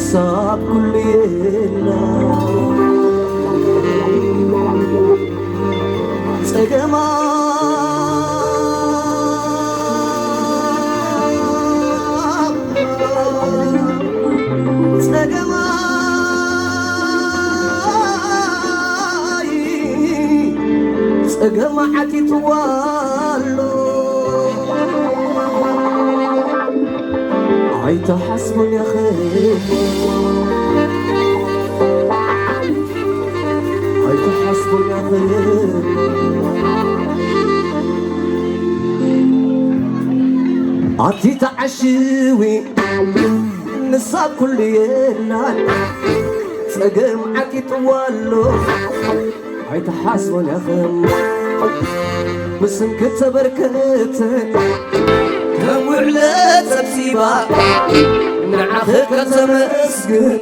نصاب كل يلا سجما سجما سجما حتي توالو عيت حسب يا خير عيت حسب يا خير عطيت عشوي نصاب كل يلال سقم عكي طوالو عيت حسب يا خير مسن كتبركت كم وعلت سبسيبا من عخك تمسكن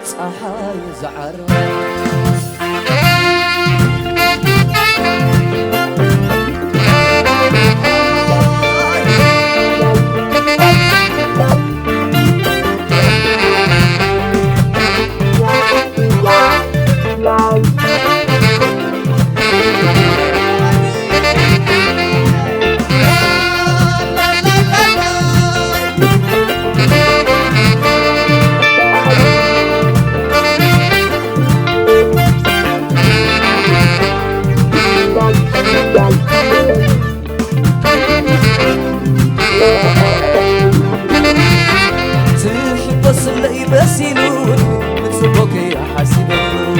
صحاي زعر بسيلون متسبوك يا حسيبون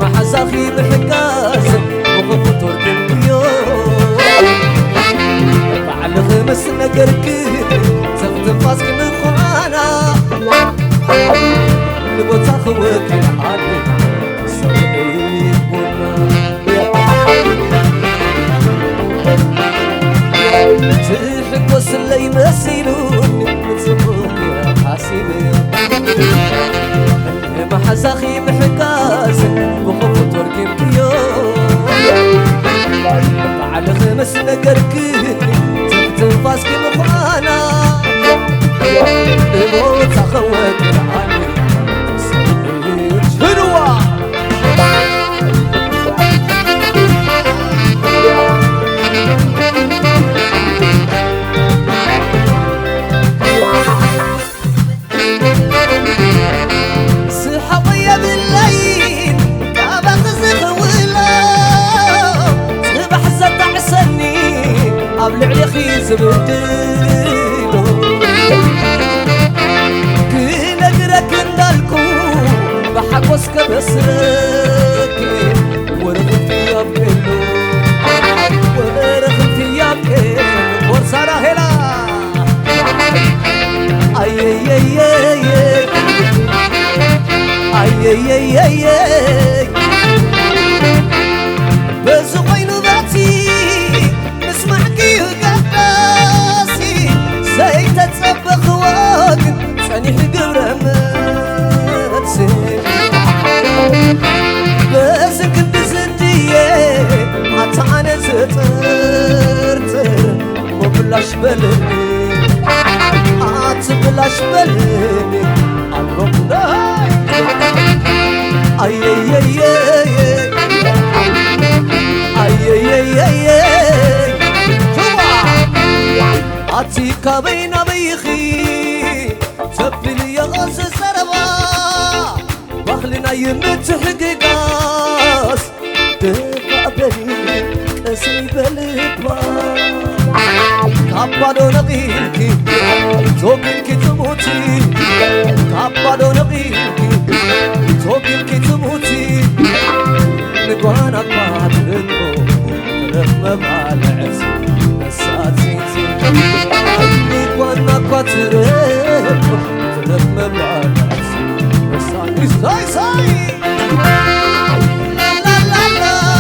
ما حزاخي بحكاز وغفطور بالبيوم بعد خمس نقرك زغت فاسك من خوانا نبوت اخوك الحالي سويت بونا تلحق وصل لي مسيلون متسبوك حاسيبي ما حزاخي بحكاز وخفت ورقي بيوم على خمس نقرك تنفاسك مخانا نموت اخوك العالي هنوة قبل خيز بديلو كل اجرك ندالكو بحقوسك بسرك ورغم فيا بكلو ورغم فيا بكلو ورسارة هلا اي اي اي اي اي اي اي اي بزو قينو باتي اسمعكي قداسي زيت تصبخ واقن صنيح قبر ماتسي بس كنت زندية عطانا زترت وبلاش بلني عطبلاش بلني عالربنا اي اي اي اي اي اي اي عطيك بين بيخي تبلي يا غاز الزربا بخلنا يمت حقيقاس دفع بلي اسمي بلبا كابادو نبيلكي توقنكي تموتي كابادو نبيلكي توقنكي تموتي نقوانا قادركو رفم بالعسل بساتيتي نقوانا قادركو رفم بالعسل بساتيتي ساي ساي لا لا لا لا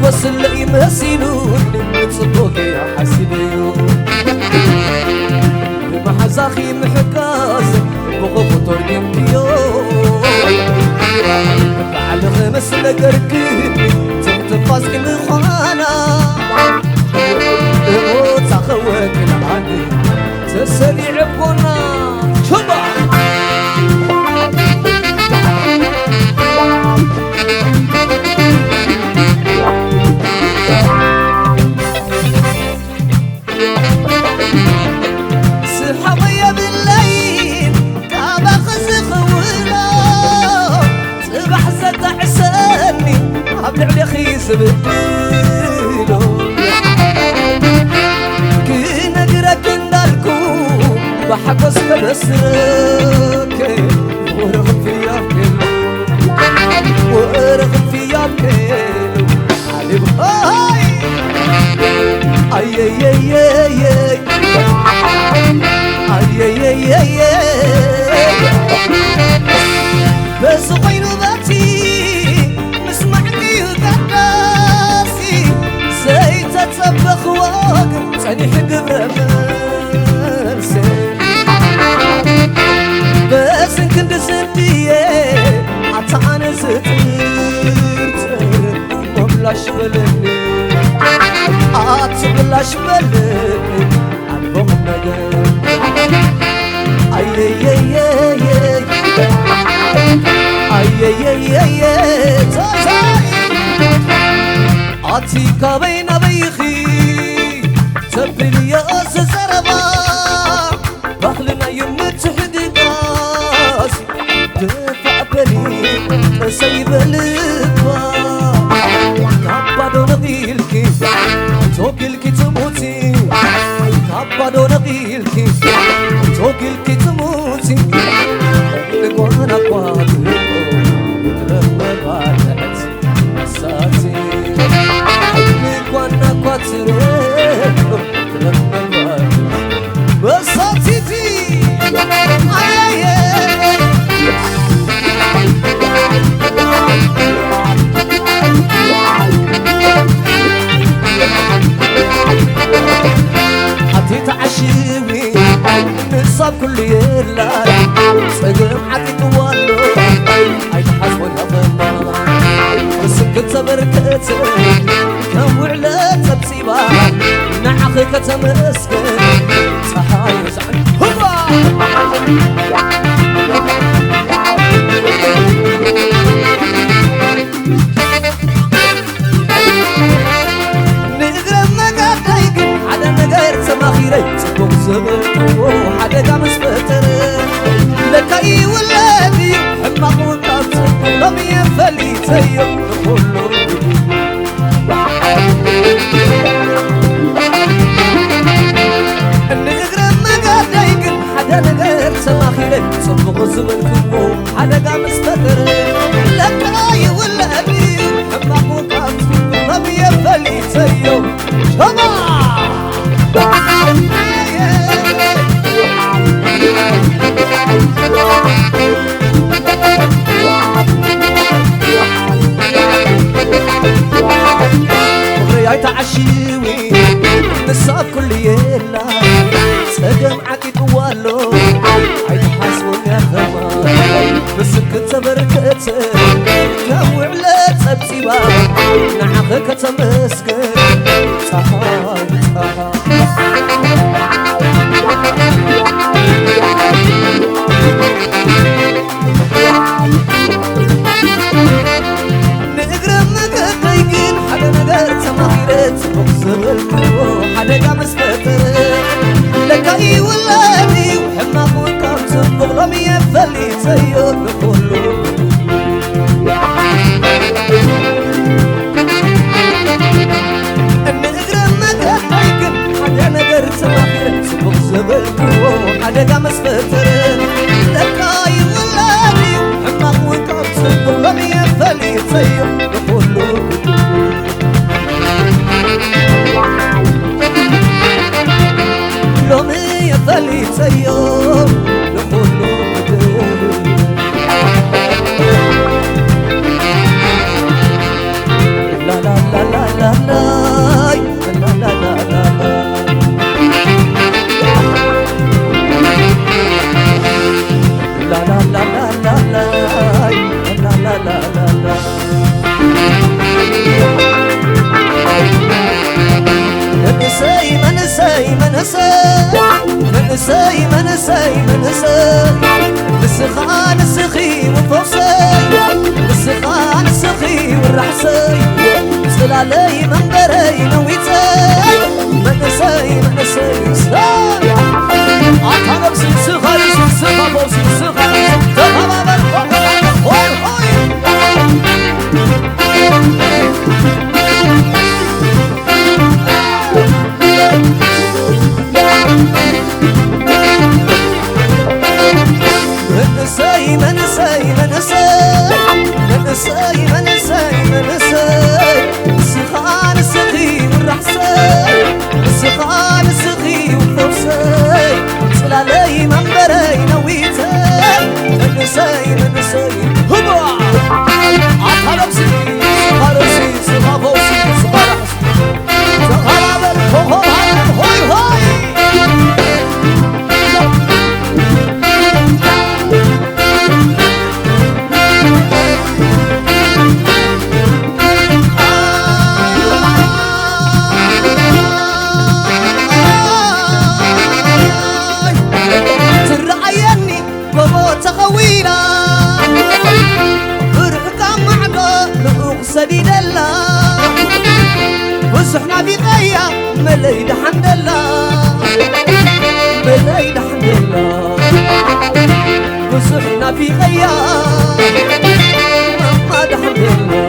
وصل لي مسيلون صدوقي يا حسيبي أخي محكاز بغفو ترجمتيو بعد خمس لقركي تنفاسك مخانا تخوك العادي تسريع بكونا شبا سحبيا بالليل تابخ زخولا صبح زد عساني عبد علي خيس بديلو كنا قرك ندالكو بحقس كبسرك ورغم فيا كيلو علي بهاي اي اي اي اي اي اي اي بس غينو باتي مسمعني وقداسي زيت تطبخ واقم تاني حق برمسي بس كنت سنديه عطانا زتيرت وبلاش بلني بلاش بلني عالبوم نقل اي اي اي اي اي اي اي عطيك بين بيخي تبلي يا زربا بخلنا يمت حدقاس دفع بلي سيب البا كبادو نقيلكي توكلكي تموتي كبادو نقيلكي توكلكي تموتي نقوانا قواتي يترمى بعدت مساتي نقوانا قواتي يترمى بعدت مساتي تي عطيت عشيمي نصاب كل يلا سقم عطيت والو عيد حسب الهضمة بس كنت بركت كم وعلت بسيبا نعخي كتمسكن صحاي وزعل هوا صبوك زبرتو حدقا مسفتر لكاي ولادي حماق وقاصد لم يفلي تيم كله نغرم مقادايق حدا نغير سماخيري صبوك زبرتو حدقا مسفتر لكاي ولادي حماق وقاصد لم يفلي تيم شباب ريايت عشيوي نصاب كل يلا سقم عقيد والو عيد حاسبون يا خمار بس كنت بركت كم وعلت سبسيبا نعخك تمسكن صحاي نقرب مقدايقين حدا نقر تماخيرت بقصبلكو حدا قام اسفتر لكاي ولادي وحماق وقامت بغلم يفلي تيون كله نقرب مقدايقين حدا نقر تماخيرت بقصبلكو حدا قام اسفتر لكاي ولادي وحماق وقامت بغلم يفلي تيون كله لومي يفلي تيون كله لا لا لا لا لا لا لا لا لا لا منسي نسخا نسخي وفوسي نسخا نسخي والرحسي سلالي منبري نويتي منسي سلالي عطانا بسنسخا نسخا فوسي نسخا تغابا هوي هوي سخان سخي والرحسي سخان سخي وفوسي سلالي منبري نويتي منسي هبا عطانا بسي سخارسي سخا فوسي سخا رحسي سخا بالفوهو هوي هوي سديد الله وسحنا في غيا مليد حمد الله مليد حمد الله وسحنا في غيا محمد حمد الله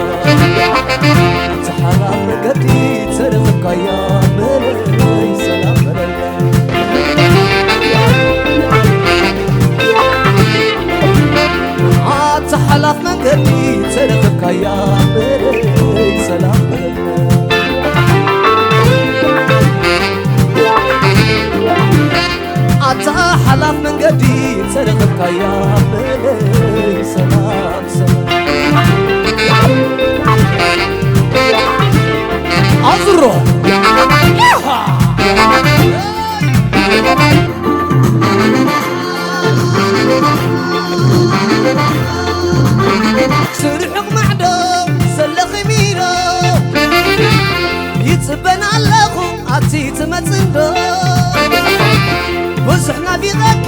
تحرم قدي ترغك يا ملي سلام تحلف من قدي ترغك يا ملي سلام تحلف من قدي ترغك يا ملي سلام أزرو سرحق معدو سلخ ميرو يتبن علىخو عتي تمتندو وسحنا في غك